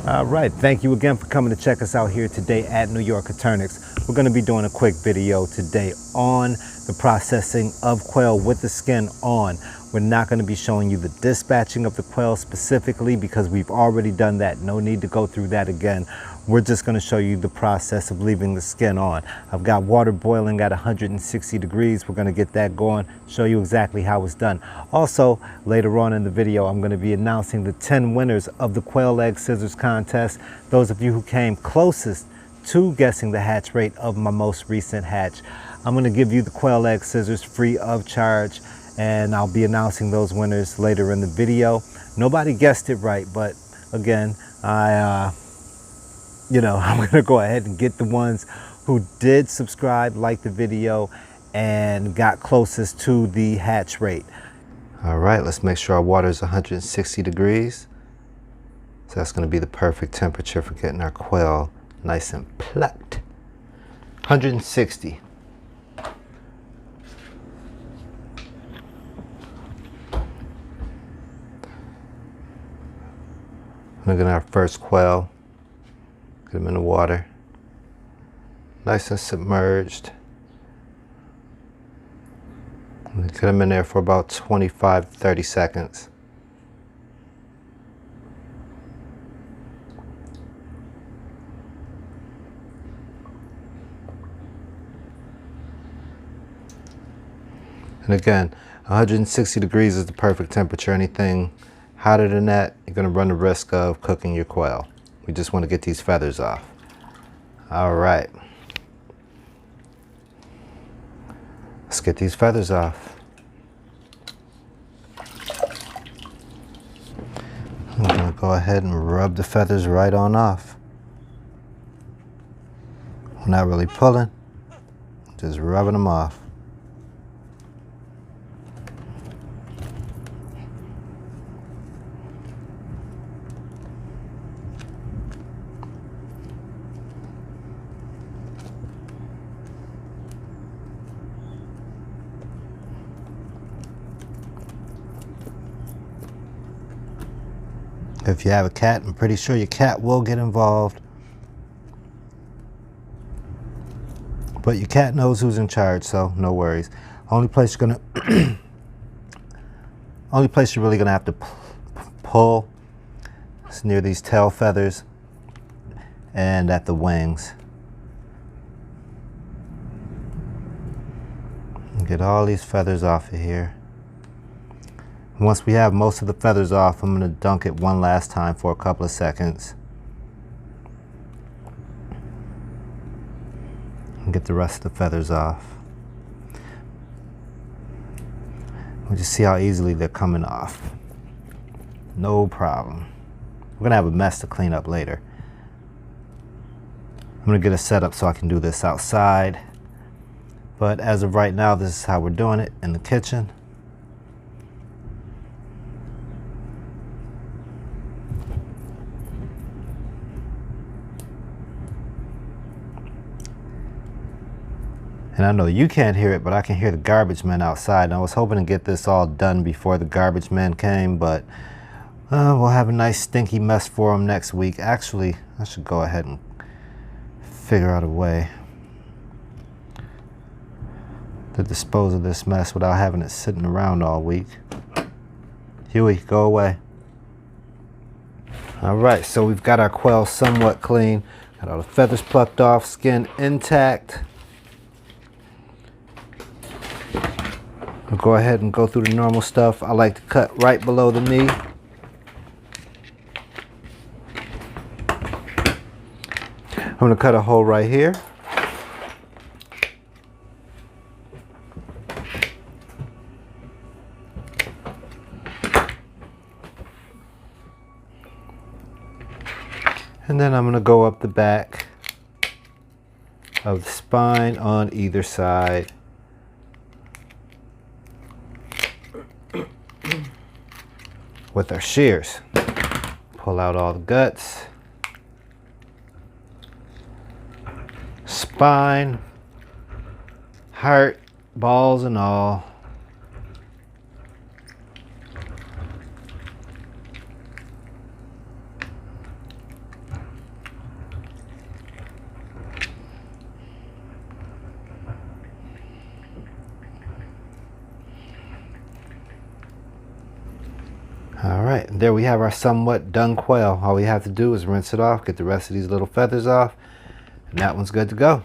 All right, thank you again for coming to check us out here today at New York Eternix. We're going to be doing a quick video today on the processing of quail with the skin on. We're not going to be showing you the dispatching of the quail specifically because we've already done that. No need to go through that again. We're just going to show you the process of leaving the skin on. I've got water boiling at 160 degrees. We're going to get that going, show you exactly how it's done. Also, later on in the video, I'm going to be announcing the 10 winners of the quail egg scissors contest. Those of you who came closest to guessing the hatch rate of my most recent hatch. I'm going to give you the quail egg scissors free of charge, and I'll be announcing those winners later in the video. Nobody guessed it right, but again, I'm going to go ahead and get the ones who did subscribe, like the video, and got closest to the hatch rate. All right, let's make sure our water is 160 degrees. So that's going to be the perfect temperature for getting our quail nice and plucked. 160. Look at our first quail. Get them in the water. Nice and submerged. Get them in there for about 25-30 seconds. And again, 160 degrees is the perfect temperature. Anything hotter than that, you're going to run the risk of cooking your quail. We just want to get these feathers off. All right. Let's get these feathers off. I'm going to go ahead and rub the feathers right on off. I'm not really pulling, just rubbing them off. If you have a cat, I'm pretty sure your cat will get involved. But your cat knows who's in charge, so no worries. Only place you're really gonna have to pull is near these tail feathers and at the wings. Get all these feathers off of here. Once we have most of the feathers off, I'm going to dunk it one last time for a couple of seconds. And get the rest of the feathers off. We'll just see how easily they're coming off. No problem. We're going to have a mess to clean up later. I'm going to get a setup so I can do this outside. But as of right now, this is how we're doing it in the kitchen. And I know you can't hear it, but I can hear the garbage men outside. And I was hoping to get this all done before the garbage men came, but we'll have a nice stinky mess for them next week. Actually, I should go ahead and figure out a way to dispose of this mess without having it sitting around all week. Huey, go away. All right, so we've got our quail somewhat clean. Got all the feathers plucked off, skin intact. I'll go ahead and go through the normal stuff. I like to cut right below the knee. I'm going to cut a hole right here. And then I'm going to go up the back of the spine on either side. With our shears. Pull out all the guts. Spine, heart, balls and all. All right, and there we have our somewhat done quail. All we have to do is rinse it off, get the rest of these little feathers off, and that one's good to go.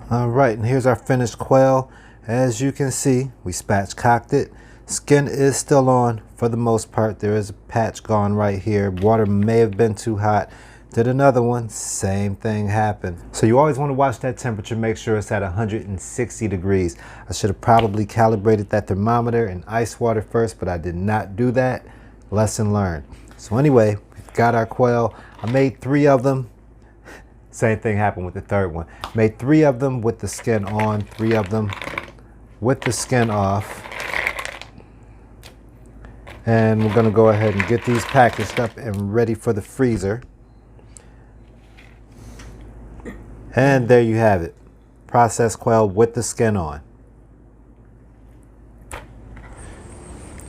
All right, and here's our finished quail. As you can see, we spatchcocked it. Skin is still on for the most part. There is a patch gone right here. Water may have been too hot. Did another one, same thing happened. So you always want to watch that temperature, make sure it's at 160 degrees. I should have probably calibrated that thermometer in ice water first, but I did not do that. Lesson learned. So anyway, we've got our quail. I made 3 of them. Same thing happened with the third one. Made 3 of them with the skin on, 3 of them with the skin off. And we're gonna go ahead and get these packaged up and ready for the freezer. And there you have it. Processed quail with the skin on.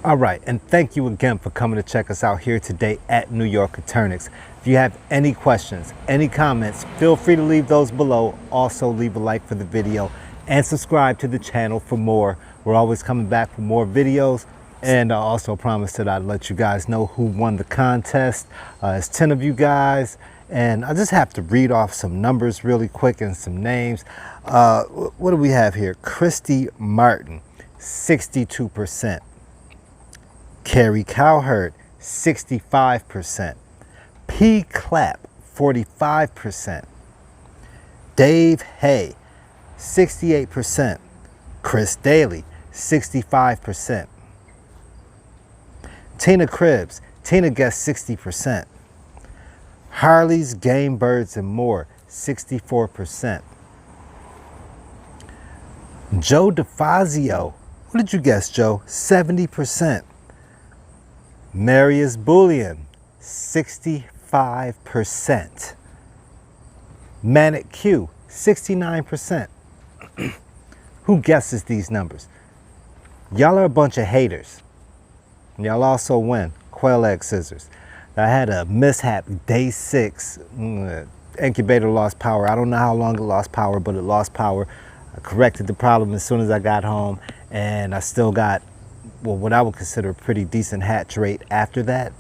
All right, and thank you again for coming to check us out here today at New York Eternix. If you have any questions, any comments, feel free to leave those below. Also leave a like for the video and subscribe to the channel for more. We're always coming back for more videos. And I also promised that I'd let you guys know who won the contest. It's 10 of you guys. And I just have to read off some numbers really quick and some names. What do we have here? Christy Martin, 62%. Carri Cowherd, 65%. Clapp, 45%. Dave Hay, 68%. Chris Daley, 65%. Tina Cribbs, Tina guessed 60%. Harley's Gamebirds and More, 64%. Joe Difazio, what did you guess, Joe? 70%. Marius Boullion, 65%. Manic Q, 69%. Who guesses these numbers? Y'all are a bunch of haters. Y'all also win quail egg scissors. I had a mishap day 6. Incubator lost power. I don't know how long it lost power, but it lost power. I corrected the problem as soon as I got home, and I still got, well, what I would consider a pretty decent hatch rate after that.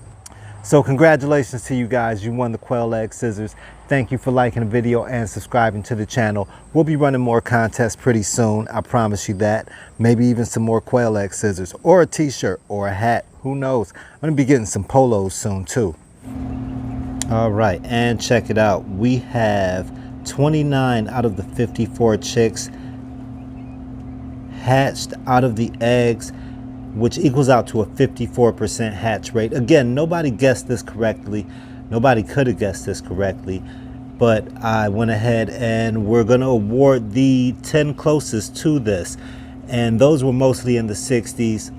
So congratulations to you guys. You won the quail egg scissors. Thank you for liking the video and subscribing to the channel. We'll be running more contests pretty soon. I promise you that. Maybe even some more quail egg scissors or a t-shirt or a hat. Who knows? I'm gonna be getting some polos soon too. All right, and check it out. We have 29 out of the 54 chicks hatched out of the eggs, which equals out to a 54% hatch rate. Again, nobody guessed this correctly. Nobody could have guessed this correctly, but I went ahead and we're gonna award the 10 closest to this. And those were mostly in the 60s.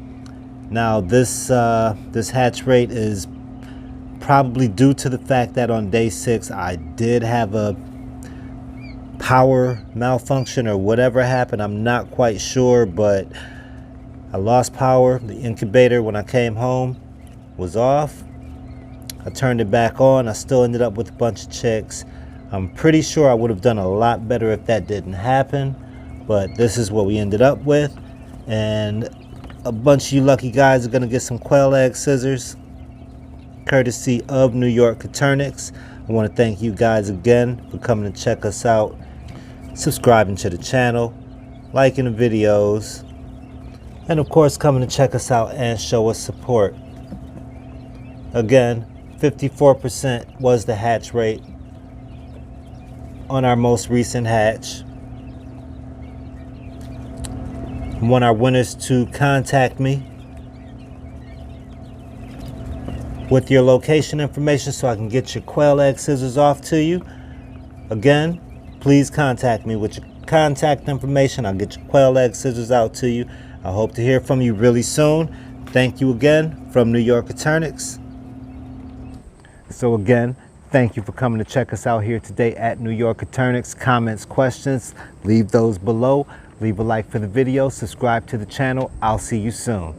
Now this hatch rate is probably due to the fact that on day 6 I did have a power malfunction or whatever happened. I'm not quite sure, but I lost power. The incubator when I came home was off. I turned it back on. I still ended up with a bunch of chicks. I'm pretty sure I would have done a lot better if that didn't happen, but this is what we ended up with. And a bunch of you lucky guys are gonna get some quail egg scissors courtesy of New York Eternix. I want to thank you guys again for coming to check us out, subscribing to the channel, liking the videos, and of course coming to check us out and show us support. Again, 54% was the hatch rate on our most recent hatch. I want our winners to contact me with your location information so I can get your quail egg scissors off to you. Again, please contact me with your contact information. I'll get your quail egg scissors out to you. I hope to hear from you really soon. Thank you again from New York Eternix. So again, thank you for coming to check us out here today at New York Eternix. Comments, questions, leave those below. Leave a like for the video, subscribe to the channel. I'll see you soon.